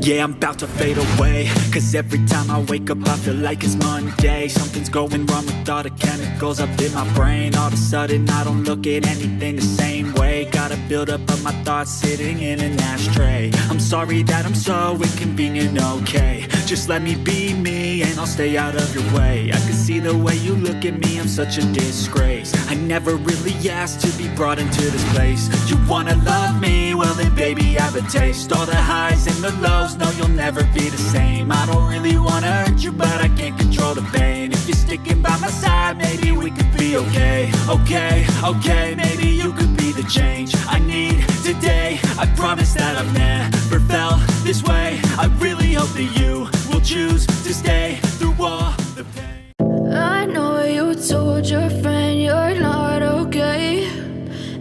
Yeah, I'm about to fade away, cause every time I wake up I feel like it's Monday. Something's going wrong with all the chemicals up in my brain. All of a sudden I don't look at anything the same way. Got a buildup of my thoughts sitting in an ashtray. I'm sorry that I'm so inconvenient, okay. Just let me be me and I'll stay out of your way. I can see the way you look at me, I'm such a disgrace. I never really asked to be brought into this place. You wanna love me? Well then baby have a taste. All the highs and the lows, no you'll never be the same. I don't really wanna hurt you but I can't control the pain. If you're sticking by my side maybe we could be okay. Okay, maybe you could be the change I need today. I promise that I've never felt this way. I really hope that you will choose to stay through all the pain. I know you told your friend you're not okay,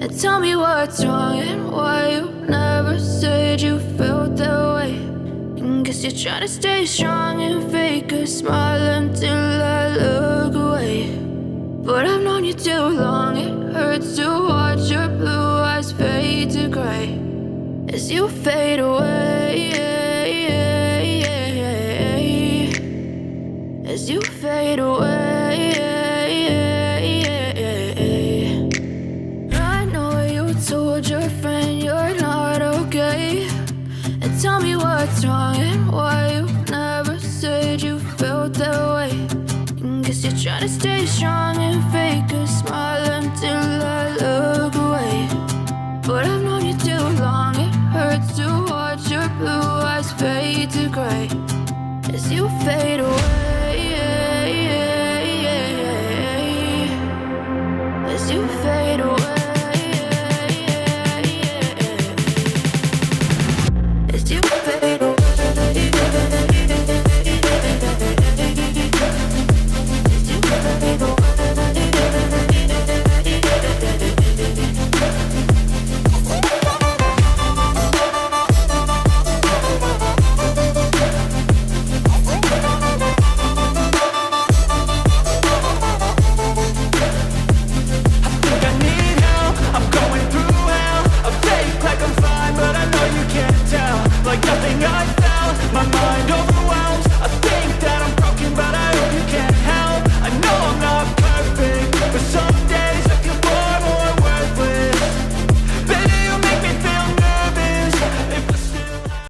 and tell me what's wrong and why you never said you felt that way. And guess you're trying to stay strong and fake a smile until I look away. But I've known you too long, it hurts to watch your blue eyes fade to gray as you fade away, as you fade away. I know you told your friend you're not okay, and tell me what's wrong and why you never said you felt that way. And guess you're trying to stay strong and fake a smile until I look away. But I've known you too long, it hurts to watch your blue eyes fade to gray as you fade away.